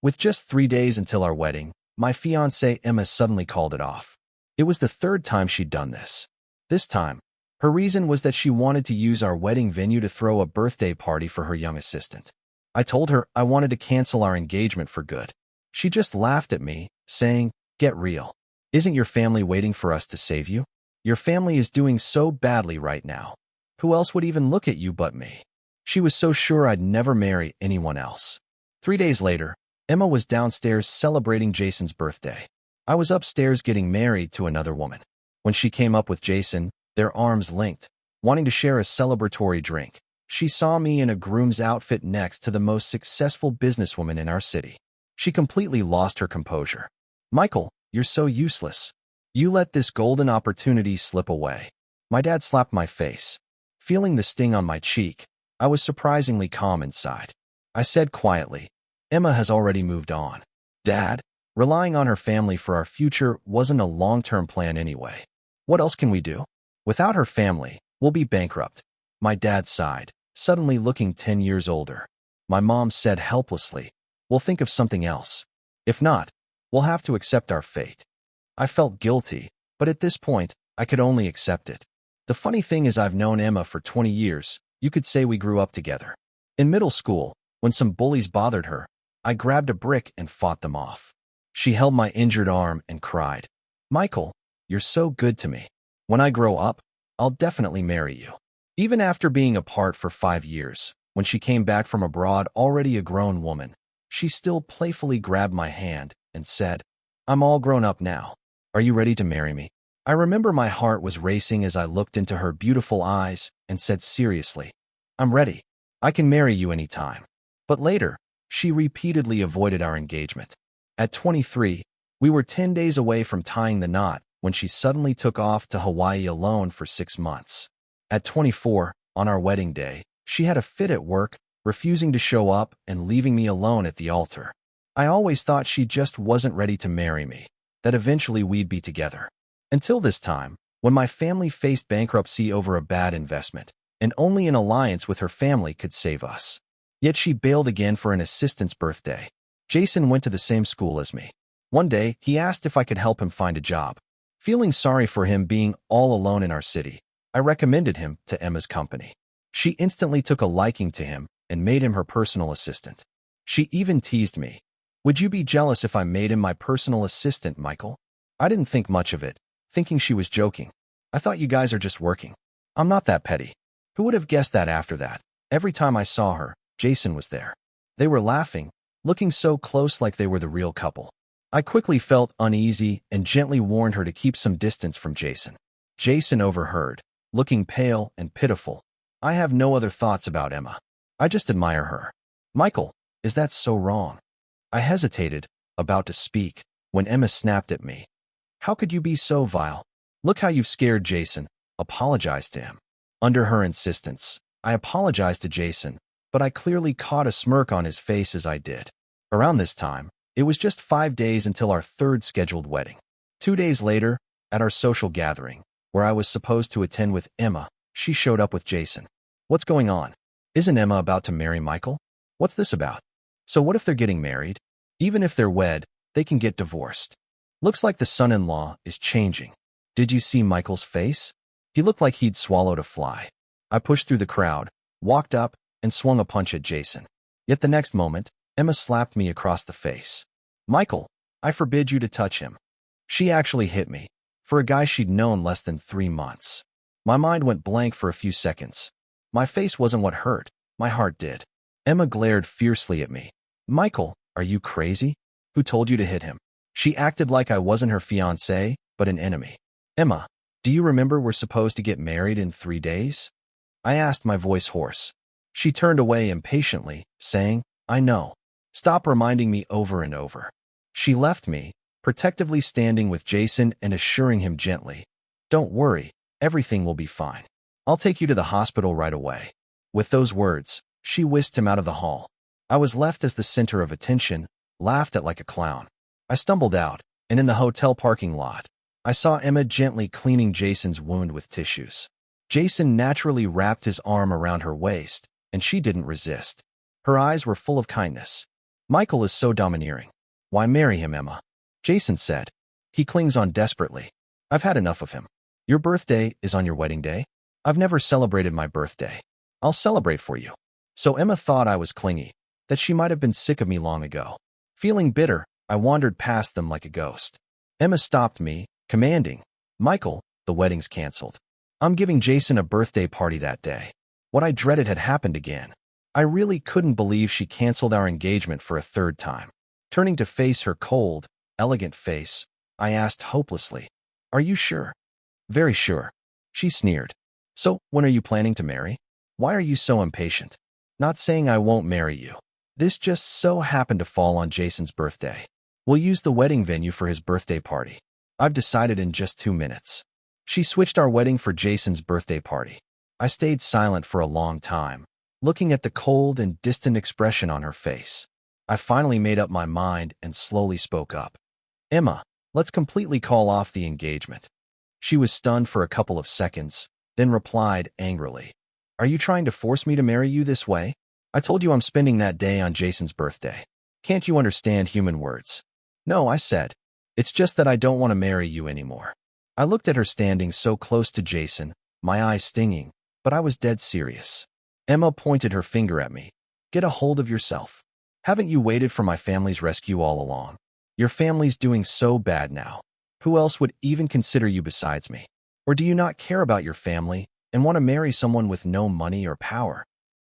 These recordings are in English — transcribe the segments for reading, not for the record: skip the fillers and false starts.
With just 3 days until our wedding, my fiancée Emma suddenly called it off. It was the third time she'd done this. This time, her reason was that she wanted to use our wedding venue to throw a birthday party for her young assistant. I told her I wanted to cancel our engagement for good. She just laughed at me, saying, "Get real. Isn't your family waiting for us to save you? Your family is doing so badly right now. Who else would even look at you but me?" She was so sure I'd never marry anyone else. 3 days later, Emma was downstairs celebrating Jason's birthday. I was upstairs getting married to another woman. When she came up with Jason, their arms linked, wanting to share a celebratory drink, she saw me in a groom's outfit next to the most successful businesswoman in our city. She completely lost her composure. "Michael, you're so useless. You let this golden opportunity slip away." My dad slapped my face. Feeling the sting on my cheek, I was surprisingly calm inside. I said quietly, "Emma has already moved on. Dad, relying on her family for our future wasn't a long-term plan anyway. What else can we do? Without her family, we'll be bankrupt." My dad sighed, suddenly looking 10 years older. My mom said helplessly, "We'll think of something else. If not, we'll have to accept our fate." I felt guilty, but at this point, I could only accept it. The funny thing is I've known Emma for 20 years. You could say we grew up together. In middle school, when some bullies bothered her, I grabbed a brick and fought them off. She held my injured arm and cried, "Michael, you're so good to me. When I grow up, I'll definitely marry you." Even after being apart for 5 years, when she came back from abroad already a grown woman, she still playfully grabbed my hand and said, "I'm all grown up now. Are you ready to marry me?" I remember my heart was racing as I looked into her beautiful eyes and said seriously, "I'm ready. I can marry you anytime." But later, she repeatedly avoided our engagement. At 23, we were 10 days away from tying the knot when she suddenly took off to Hawaii alone for 6 months. At 24, on our wedding day, she had a fit at work, refusing to show up and leaving me alone at the altar. I always thought she just wasn't ready to marry me, that eventually we'd be together. Until this time, when my family faced bankruptcy over a bad investment, and only an alliance with her family could save us. Yet she bailed again for an assistant's birthday. Jason went to the same school as me. One day, he asked if I could help him find a job. Feeling sorry for him being all alone in our city, I recommended him to Emma's company. She instantly took a liking to him and made him her personal assistant. She even teased me. "Would you be jealous if I made him my personal assistant, Michael?" I didn't think much of it, thinking she was joking. "I thought you guys are just working." I'm not that petty. Who would have guessed that after that? Every time I saw her, Jason was there. They were laughing, looking so close like they were the real couple. I quickly felt uneasy and gently warned her to keep some distance from Jason. Jason overheard, looking pale and pitiful. "I have no other thoughts about Emma. I just admire her." "Michael, is that so wrong?" I hesitated, about to speak, when Emma snapped at me. "How could you be so vile? Look how you've scared Jason. Apologize to him." Under her insistence, I apologized to Jason, but I clearly caught a smirk on his face as I did. Around this time, it was just 5 days until our third scheduled wedding. 2 days later, at our social gathering, where I was supposed to attend with Emma, she showed up with Jason. "What's going on? Isn't Emma about to marry Michael? What's this about?" "So what if they're getting married? Even if they're wed, they can get divorced. Looks like the son-in-law is changing. Did you see Michael's face? He looked like he'd swallowed a fly." I pushed through the crowd, walked up, and swung a punch at Jason. Yet the next moment, Emma slapped me across the face. "Michael, I forbid you to touch him." She actually hit me, for a guy she'd known less than 3 months. My mind went blank for a few seconds. My face wasn't what hurt, my heart did. Emma glared fiercely at me. "Michael, are you crazy? Who told you to hit him?" She acted like I wasn't her fiancé, but an enemy. "Emma, do you remember we're supposed to get married in 3 days?" I asked, my voice hoarse. She turned away impatiently, saying, "I know. Stop reminding me over and over." She left me, protectively standing with Jason and assuring him gently, "Don't worry, everything will be fine. I'll take you to the hospital right away." With those words, she whisked him out of the hall. I was left as the center of attention, laughed at like a clown. I stumbled out, and in the hotel parking lot, I saw Emma gently cleaning Jason's wound with tissues. Jason naturally wrapped his arm around her waist, and she didn't resist. Her eyes were full of kindness. Michael is so domineering. Why marry him, Emma? Jason said. He clings on desperately. I've had enough of him. Your birthday is on your wedding day? I've never celebrated my birthday. I'll celebrate for you. So Emma thought I was clingy, that she might have been sick of me long ago. Feeling bitter, I wandered past them like a ghost. Emma stopped me, commanding, Michael, the wedding's canceled. I'm giving Jason a birthday party that day. What I dreaded had happened again. I really couldn't believe she canceled our engagement for a third time. Turning to face her cold, elegant face, I asked hopelessly, Are you sure? Very sure. She sneered. So, when are you planning to marry? Why are you so impatient? Not saying I won't marry you. This just so happened to fall on Jason's birthday. We'll use the wedding venue for his birthday party. I've decided in just 2 minutes. She switched our wedding for Jason's birthday party. I stayed silent for a long time, looking at the cold and distant expression on her face. I finally made up my mind and slowly spoke up. Emma, let's completely call off the engagement. She was stunned for a couple of seconds, then replied angrily. Are you trying to force me to marry you this way? I told you I'm spending that day on Jason's birthday. Can't you understand human words? No, I said. It's just that I don't want to marry you anymore. I looked at her standing so close to Jason, my eyes stinging, but I was dead serious. Emma pointed her finger at me. Get a hold of yourself. Haven't you waited for my family's rescue all along? Your family's doing so bad now. Who else would even consider you besides me? Or do you not care about your family and want to marry someone with no money or power?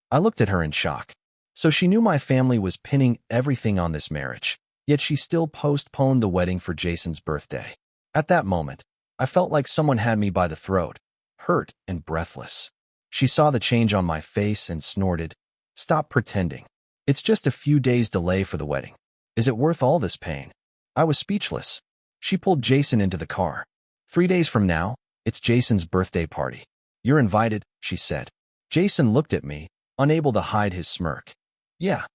I looked at her in shock. So she knew my family was pinning everything on this marriage, yet she still postponed the wedding for Jason's birthday. At that moment, I felt like someone had me by the throat, hurt and breathless. She saw the change on my face and snorted, Stop pretending. It's just a few days delay for the wedding. Is it worth all this pain? I was speechless. She pulled Jason into the car. 3 days from now, it's Jason's birthday party. You're invited, she said. Jason looked at me, unable to hide his smirk. Yeah.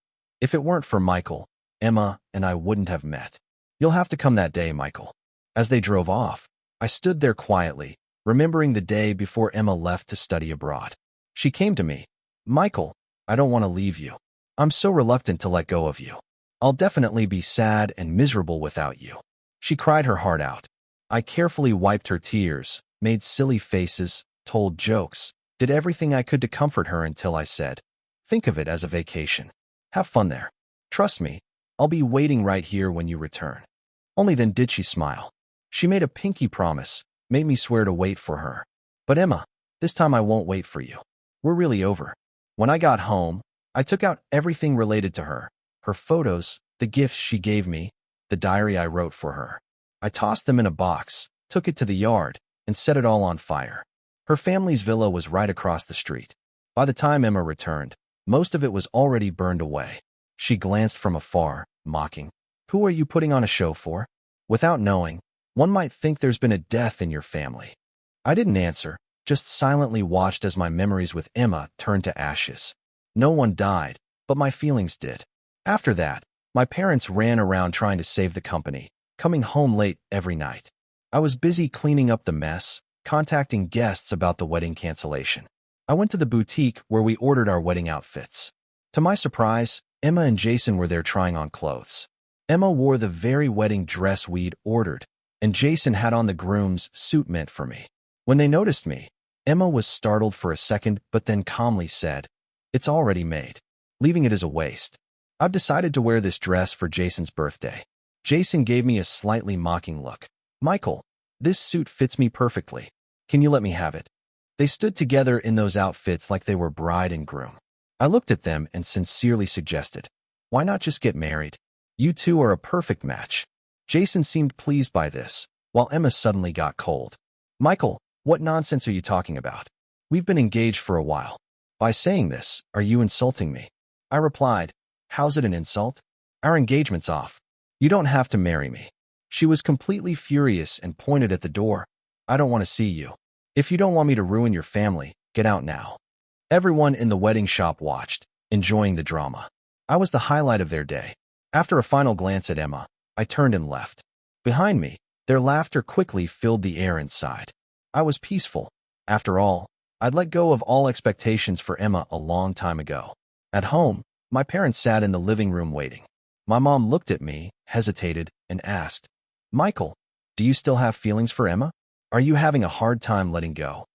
If it weren't for Michael, Emma and I wouldn't have met. You'll have to come that day, Michael. As they drove off, I stood there quietly, remembering the day before Emma left to study abroad. She came to me. Michael, I don't want to leave you. I'm so reluctant to let go of you. I'll definitely be sad and miserable without you. She cried her heart out. I carefully wiped her tears, made silly faces, told jokes, did everything I could to comfort her until I said, Think of it as a vacation. Have fun there. Trust me, I'll be waiting right here when you return. Only then did she smile. She made a pinky promise, made me swear to wait for her. But Emma, this time I won't wait for you. We're really over. When I got home, I took out everything related to her, her photos, the gifts she gave me, the diary I wrote for her. I tossed them in a box, took it to the yard, and set it all on fire. Her family's villa was right across the street. By the time Emma returned, most of it was already burned away. She glanced from afar, mocking. Who are you putting on a show for? Without knowing, one might think there's been a death in your family. I didn't answer, just silently watched as my memories with Emma turned to ashes. No one died, but my feelings did. After that, my parents ran around trying to save the company, coming home late every night. I was busy cleaning up the mess, contacting guests about the wedding cancellation. I went to the boutique where we ordered our wedding outfits. To my surprise, Emma and Jason were there trying on clothes. Emma wore the very wedding dress we'd ordered, and Jason had on the groom's suit meant for me. When they noticed me, Emma was startled for a second but then calmly said, It's already made. Leaving it is a waste. I've decided to wear this dress for Jason's birthday. Jason gave me a slightly mocking look. Michael, this suit fits me perfectly. Can you let me have it? They stood together in those outfits like they were bride and groom. I looked at them and sincerely suggested, Why not just get married? You two are a perfect match. Jason seemed pleased by this, while Emma suddenly got cold. Michael, what nonsense are you talking about? We've been engaged for a while. By saying this, are you insulting me? I replied, How's it an insult? Our engagement's off. You don't have to marry me. She was completely furious and pointed at the door. I don't want to see you. If you don't want me to ruin your family, get out now. Everyone in the wedding shop watched, enjoying the drama. I was the highlight of their day. After a final glance at Emma, I turned and left. Behind me, their laughter quickly filled the air inside. I was peaceful. After all, I'd let go of all expectations for Emma a long time ago. At home, my parents sat in the living room waiting. My mom looked at me, hesitated, and asked, Michael, do you still have feelings for Emma? Are you having a hard time letting go?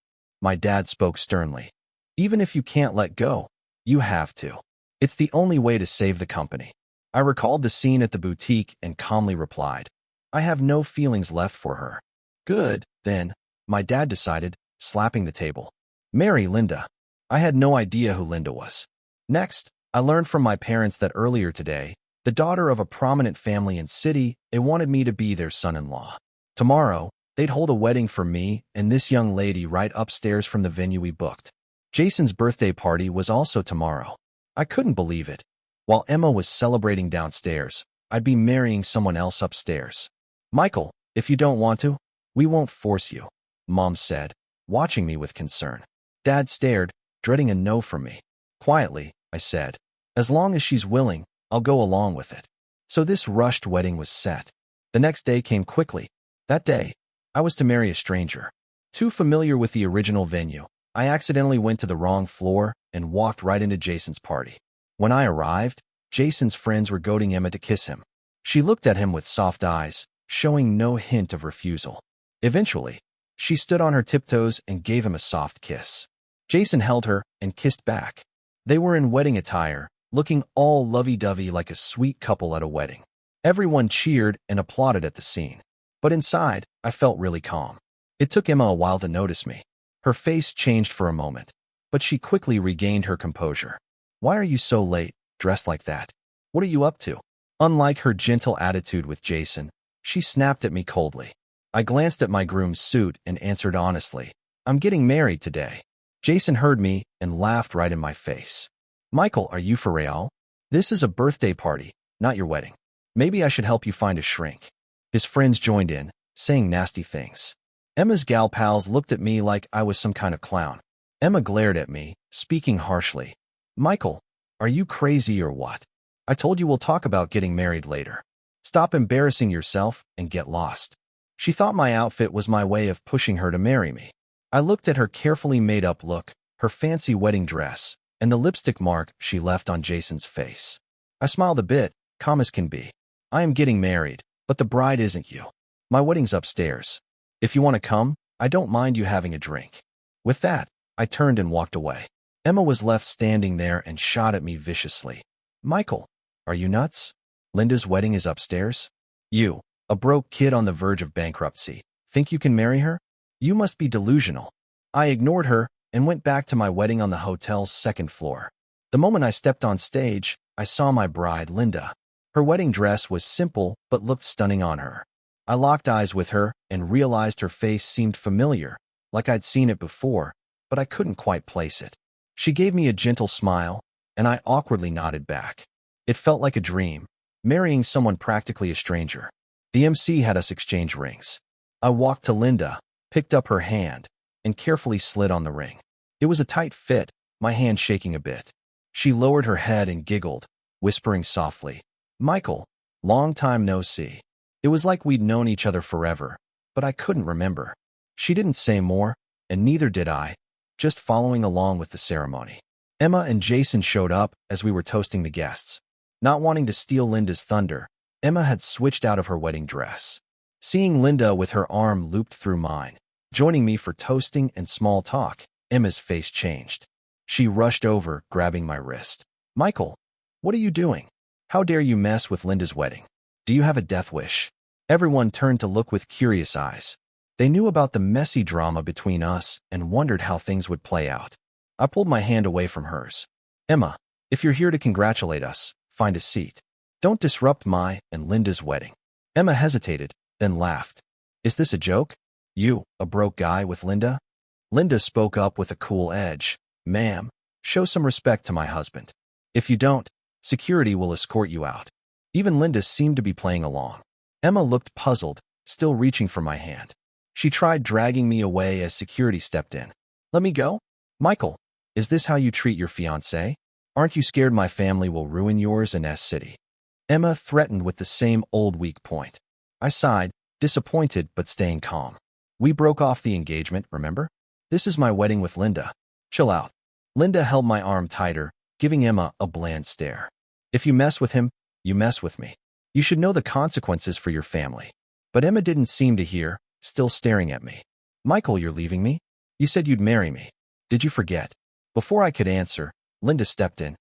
My dad spoke sternly. Even if you can't let go, you have to. It's the only way to save the company. I recalled the scene at the boutique and calmly replied, I have no feelings left for her. Good, then, my dad decided, slapping the table. Marry Linda. I had no idea who Linda was. Next, I learned from my parents that earlier today, the daughter of a prominent family in city, they wanted me to be their son-in-law. Tomorrow, they'd hold a wedding for me and this young lady right upstairs from the venue we booked. Jason's birthday party was also tomorrow. I couldn't believe it. While Emma was celebrating downstairs, I'd be marrying someone else upstairs. Michael, if you don't want to, we won't force you, Mom said, watching me with concern. Dad stared, dreading a no from me. Quietly, I said, as long as she's willing, I'll go along with it. So this rushed wedding was set. The next day came quickly. That day, I was to marry a stranger. Too familiar with the original venue, I accidentally went to the wrong floor and walked right into Jason's party. When I arrived, Jason's friends were goading Emma to kiss him. She looked at him with soft eyes, showing no hint of refusal. Eventually, she stood on her tiptoes and gave him a soft kiss. Jason held her and kissed back. They were in wedding attire, looking all lovey-dovey like a sweet couple at a wedding. Everyone cheered and applauded at the scene. But inside, I felt really calm. It took Emma a while to notice me. Her face changed for a moment, but she quickly regained her composure. Why are you so late, dressed like that? What are you up to? Unlike her gentle attitude with Jason, she snapped at me coldly. I glanced at my groom's suit and answered honestly, I'm getting married today. Jason heard me and laughed right in my face. Michael, are you for real? This is a birthday party, not your wedding. Maybe I should help you find a shrink. His friends joined in, saying nasty things. Emma's gal pals looked at me like I was some kind of clown. Emma glared at me, speaking harshly. Michael, are you crazy or what? I told you we'll talk about getting married later. Stop embarrassing yourself and get lost. She thought my outfit was my way of pushing her to marry me. I looked at her carefully made-up look, her fancy wedding dress, and the lipstick mark she left on Jason's face. I smiled a bit, calm as can be. I am getting married, but the bride isn't you. My wedding's upstairs. If you want to come, I don't mind you having a drink. With that, I turned and walked away. Emma was left standing there and shot at me viciously. Michael, are you nuts? Linda's wedding is upstairs? You, a broke kid on the verge of bankruptcy, think you can marry her? You must be delusional. I ignored her and went back to my wedding on the hotel's second floor. The moment I stepped on stage, I saw my bride, Linda. Her wedding dress was simple but looked stunning on her. I locked eyes with her and realized her face seemed familiar, like I'd seen it before, but I couldn't quite place it. She gave me a gentle smile, and I awkwardly nodded back. It felt like a dream, marrying someone practically a stranger. The MC had us exchange rings. I walked to Linda, picked up her hand, and carefully slid on the ring. It was a tight fit, my hand shaking a bit. She lowered her head and giggled, whispering softly, Michael, long time no see. It was like we'd known each other forever, but I couldn't remember. She didn't say more, and neither did I, just following along with the ceremony. Emma and Jason showed up as we were toasting the guests. Not wanting to steal Linda's thunder, Emma had switched out of her wedding dress. Seeing Linda with her arm looped through mine, joining me for toasting and small talk, Emma's face changed. She rushed over, grabbing my wrist. Michael, what are you doing? How dare you mess with Linda's wedding? Do you have a death wish? Everyone turned to look with curious eyes. They knew about the messy drama between us and wondered how things would play out. I pulled my hand away from hers. Emma, if you're here to congratulate us, find a seat. Don't disrupt my and Linda's wedding. Emma hesitated, then laughed. Is this a joke? You, a broke guy with Linda? Linda spoke up with a cool edge. Ma'am, show some respect to my husband. If you don't, security will escort you out. Even Linda seemed to be playing along. Emma looked puzzled, still reaching for my hand. She tried dragging me away as security stepped in. Let me go? Michael, is this how you treat your fiancé? Aren't you scared my family will ruin yours in S City? Emma threatened with the same old weak point. I sighed, disappointed but staying calm. We broke off the engagement, remember? This is my wedding with Linda. Chill out. Linda held my arm tighter, giving Emma a bland stare. If you mess with him, You mess with me. You should know the consequences for your family. But Emma didn't seem to hear, still staring at me. Michael, you're leaving me? You said you'd marry me. Did you forget? Before I could answer, Linda stepped in.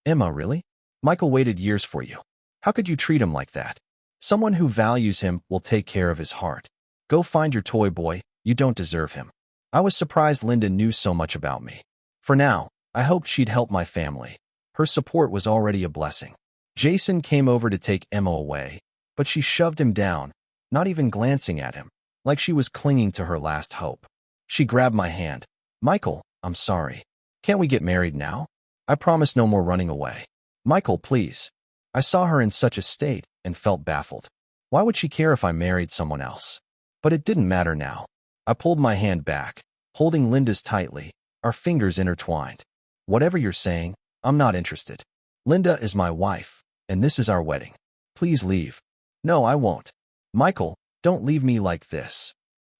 Emma, really? Michael waited years for you. How could you treat him like that? Someone who values him will take care of his heart. Go find your toy boy, you don't deserve him. I was surprised Linda knew so much about me. For now, I hoped she'd help my family. Her support was already a blessing. Jason came over to take Emma away, but she shoved him down, not even glancing at him, like she was clinging to her last hope. She grabbed my hand. Michael, I'm sorry. Can't we get married now? I promise no more running away. Michael, please. I saw her in such a state and felt baffled. Why would she care if I married someone else? But it didn't matter now. I pulled my hand back, holding Linda's tightly, our fingers intertwined. Whatever you're saying, I'm not interested. Linda is my wife, and this is our wedding. Please leave. No, I won't. Michael, don't leave me like this.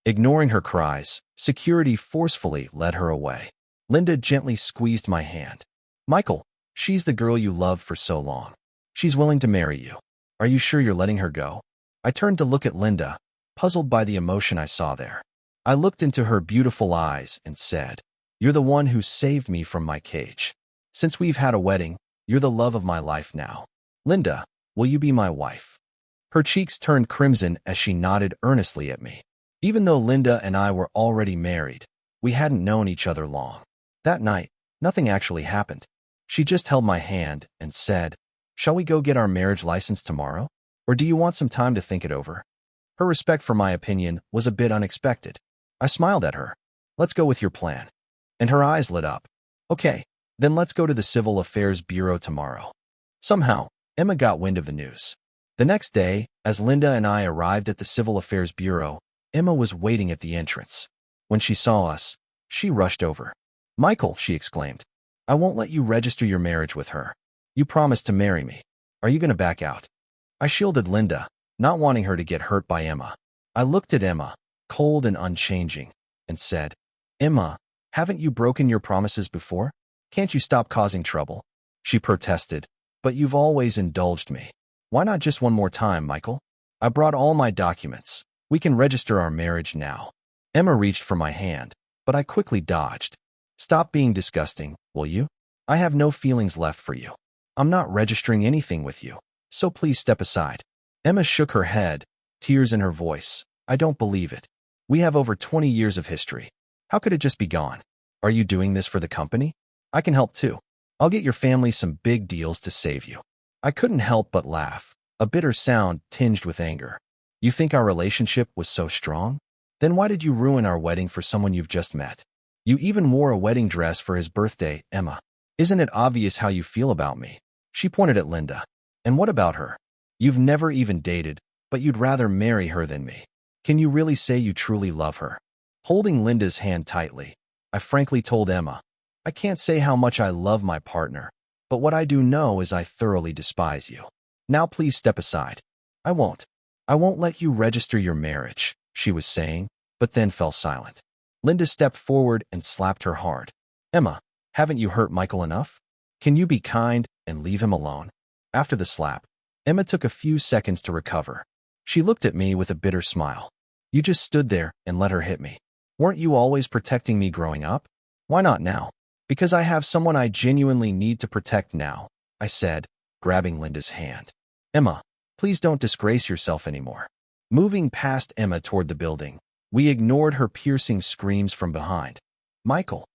Ignoring her cries, security forcefully led her away. Linda gently squeezed my hand. Michael, she's the girl you loved for so long. She's willing to marry you. Are you sure you're letting her go? I turned to look at Linda, puzzled by the emotion I saw there. I looked into her beautiful eyes and said, You're the one who saved me from my cage. Since we've had a wedding, you're the love of my life now. Linda, will you be my wife? Her cheeks turned crimson as she nodded earnestly at me. Even though Linda and I were already married, we hadn't known each other long. That night, nothing actually happened. She just held my hand and said, Shall we go get our marriage license tomorrow? Or do you want some time to think it over? Her respect for my opinion was a bit unexpected. I smiled at her. Let's go with your plan. And her eyes lit up. Okay, then let's go to the Civil Affairs Bureau tomorrow. Somehow, Emma got wind of the news. The next day, as Linda and I arrived at the Civil Affairs Bureau, Emma was waiting at the entrance. When she saw us, she rushed over. Michael, she exclaimed, I won't let you register your marriage with her. You promised to marry me. Are you going to back out? I shielded Linda, not wanting her to get hurt by Emma. I looked at Emma, cold and unchanging, and said, Emma, haven't you broken your promises before? Can't you stop causing trouble? She protested, but you've always indulged me. Why not just one more time, Michael? I brought all my documents. We can register our marriage now. Emma reached for my hand, but I quickly dodged. Stop being disgusting, will you? I have no feelings left for you. I'm not registering anything with you, so please step aside. Emma shook her head, tears in her voice. I don't believe it. We have over 20 years of history. How could it just be gone? Are you doing this for the company? I can help too. I'll get your family some big deals to save you. I couldn't help but laugh, a bitter sound tinged with anger. You think our relationship was so strong? Then why did you ruin our wedding for someone you've just met? You even wore a wedding dress for his birthday, Emma. Isn't it obvious how you feel about me? She pointed at Linda. And what about her? You've never even dated, but you'd rather marry her than me. Can you really say you truly love her? Holding Linda's hand tightly, I frankly told Emma, I can't say how much I love my partner, but what I do know is I thoroughly despise you. Now please step aside. I won't let you register your marriage, she was saying, but then fell silent. Linda stepped forward and slapped her hard. Emma, haven't you hurt Michael enough? Can you be kind and leave him alone? After the slap, Emma took a few seconds to recover. She looked at me with a bitter smile. You just stood there and let her hit me. Weren't you always protecting me growing up? Why not now? Because I have someone I genuinely need to protect now, I said, grabbing Linda's hand. Emma, please don't disgrace yourself anymore. Moving past Emma toward the building, we ignored her piercing screams from behind. Michael,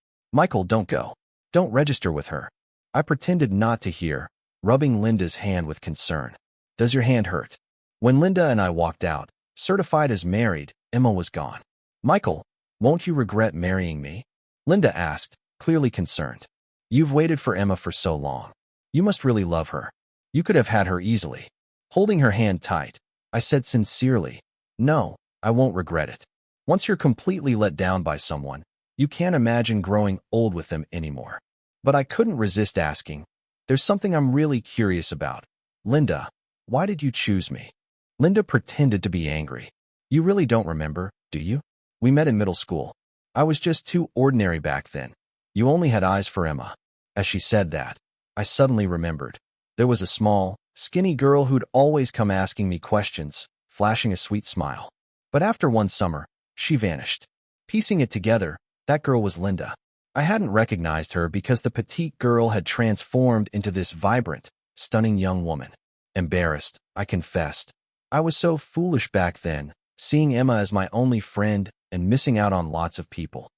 don't go. Don't register with her. I pretended not to hear, rubbing Linda's hand with concern. Does your hand hurt? When Linda and I walked out, certified as married, Emma was gone. Michael, won't you regret marrying me? Linda asked, clearly concerned. You've waited for Emma for so long. You must really love her. You could have had her easily. Holding her hand tight, I said sincerely, No, I won't regret it. Once you're completely let down by someone, you can't imagine growing old with them anymore. But I couldn't resist asking, There's something I'm really curious about. Linda, why did you choose me? Linda pretended to be angry. You really don't remember, do you? We met in middle school. I was just too ordinary back then. You only had eyes for Emma. As she said that, I suddenly remembered. There was a small, skinny girl who'd always come asking me questions, flashing a sweet smile. But after one summer, she vanished. Piecing it together, that girl was Linda. I hadn't recognized her because the petite girl had transformed into this vibrant, stunning young woman. Embarrassed, I confessed. I was so foolish back then, seeing Emma as my only friend and missing out on lots of people.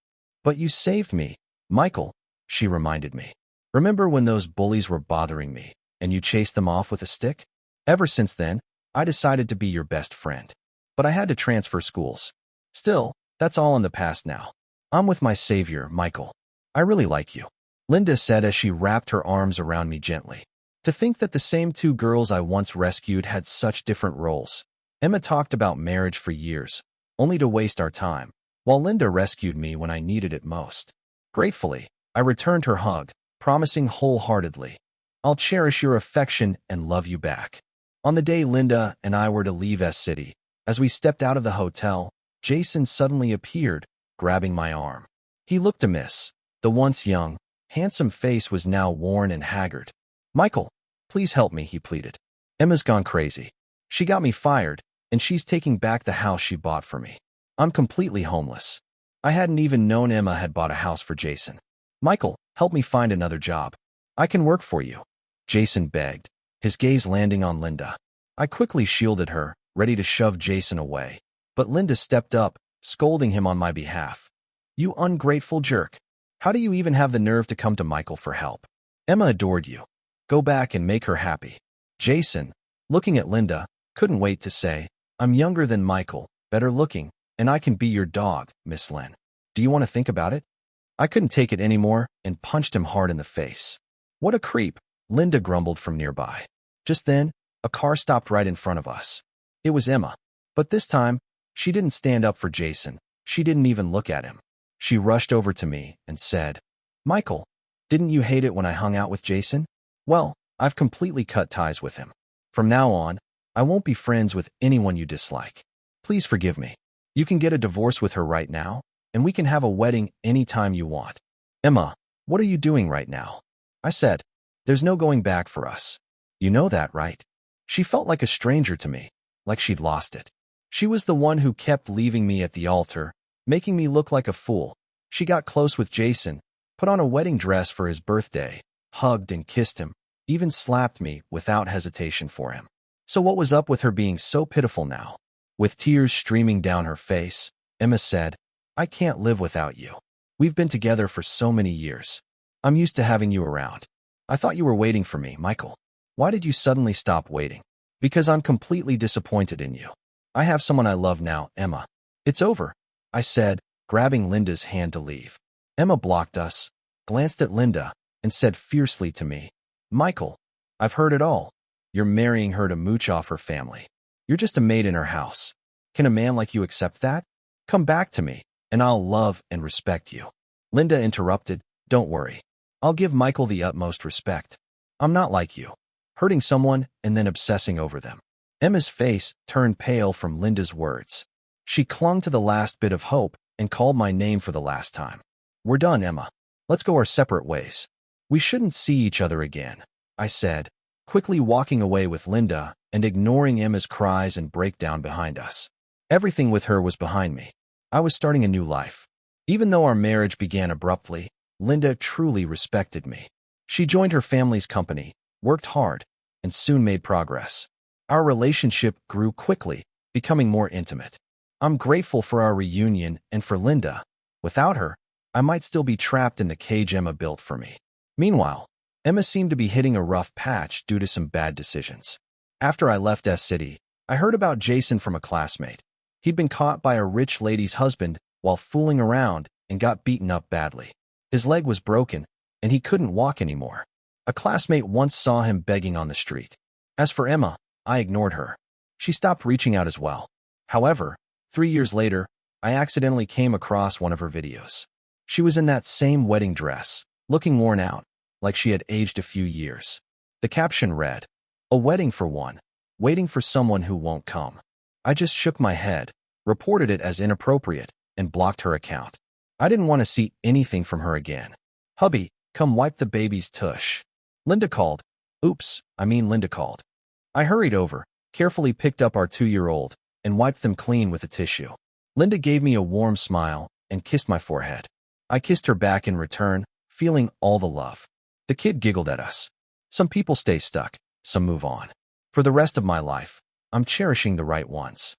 But you saved me, Michael, she reminded me. Remember when those bullies were bothering me, and you chased them off with a stick? Ever since then, I decided to be your best friend. But I had to transfer schools. Still, that's all in the past now. I'm with my savior, Michael. I really like you, Linda said as she wrapped her arms around me gently. To think that the same two girls I once rescued had such different roles. Emma talked about marriage for years, only to waste our time, while Linda rescued me when I needed it most. Gratefully, I returned her hug, promising wholeheartedly, I'll cherish your affection and love you back. On the day Linda and I were to leave S-City, as we stepped out of the hotel, Jason suddenly appeared, grabbing my arm. He looked amiss. The once young, handsome face was now worn and haggard. Michael, please help me, he pleaded. Emma's gone crazy. She got me fired, and she's taking back the house she bought for me. I'm completely homeless. I hadn't even known Emma had bought a house for Jason. Michael, help me find another job. I can work for you, Jason begged, his gaze landing on Linda. I quickly shielded her, ready to shove Jason away. But Linda stepped up, scolding him on my behalf. You ungrateful jerk. How do you even have the nerve to come to Michael for help? Emma adored you. Go back and make her happy. Jason, looking at Linda, couldn't wait to say, I'm younger than Michael, better looking, and I can be your dog, Miss Lynn. Do you want to think about it? I couldn't take it anymore and punched him hard in the face. What a creep, Linda grumbled from nearby. Just then, a car stopped right in front of us. It was Emma. But this time, she didn't stand up for Jason. She didn't even look at him. She rushed over to me and said, Michael, didn't you hate it when I hung out with Jason? Well, I've completely cut ties with him. From now on, I won't be friends with anyone you dislike. Please forgive me. You can get a divorce with her right now, and we can have a wedding anytime you want. Emma, what are you doing right now? I said, there's no going back for us. You know that, right? She felt like a stranger to me, like she'd lost it. She was the one who kept leaving me at the altar, making me look like a fool. She got close with Jason, put on a wedding dress for his birthday, hugged and kissed him, even slapped me without hesitation for him. So what was up with her being so pitiful now? With tears streaming down her face, Emma said, I can't live without you. We've been together for so many years. I'm used to having you around. I thought you were waiting for me, Michael. Why did you suddenly stop waiting? Because I'm completely disappointed in you. I have someone I love now, Emma. It's over, I said, grabbing Linda's hand to leave. Emma blocked us, glanced at Linda, and said fiercely to me, Michael, I've heard it all. You're marrying her to mooch off her family. You're just a maid in her house. Can a man like you accept that? Come back to me, and I'll love and respect you. Linda interrupted, Don't worry. I'll give Michael the utmost respect. I'm not like you, hurting someone and then obsessing over them. Emma's face turned pale from Linda's words. She clung to the last bit of hope and called my name for the last time. We're done, Emma. Let's go our separate ways. We shouldn't see each other again, I said, quickly walking away with Linda and ignoring Emma's cries and breakdown behind us. Everything with her was behind me. I was starting a new life. Even though our marriage began abruptly, Linda truly respected me. She joined her family's company, worked hard, and soon made progress. Our relationship grew quickly, becoming more intimate. I'm grateful for our reunion and for Linda. Without her, I might still be trapped in the cage Emma built for me. Meanwhile, Emma seemed to be hitting a rough patch due to some bad decisions. After I left S-City, I heard about Jason from a classmate. He'd been caught by a rich lady's husband while fooling around and got beaten up badly. His leg was broken, and he couldn't walk anymore. A classmate once saw him begging on the street. As for Emma, I ignored her. She stopped reaching out as well. However, 3 years later, I accidentally came across one of her videos. She was in that same wedding dress, looking worn out, like she had aged a few years. The caption read, "A wedding for one, waiting for someone who won't come." I just shook my head, reported it as inappropriate, and blocked her account. I didn't want to see anything from her again. "Hubby, come wipe the baby's tush." Linda called. Linda called. I hurried over, carefully picked up our 2-year-old, and wiped them clean with a tissue. Linda gave me a warm smile and kissed my forehead. I kissed her back in return, feeling all the love. The kid giggled at us. Some people stay stuck, some move on. For the rest of my life, I'm cherishing the right ones.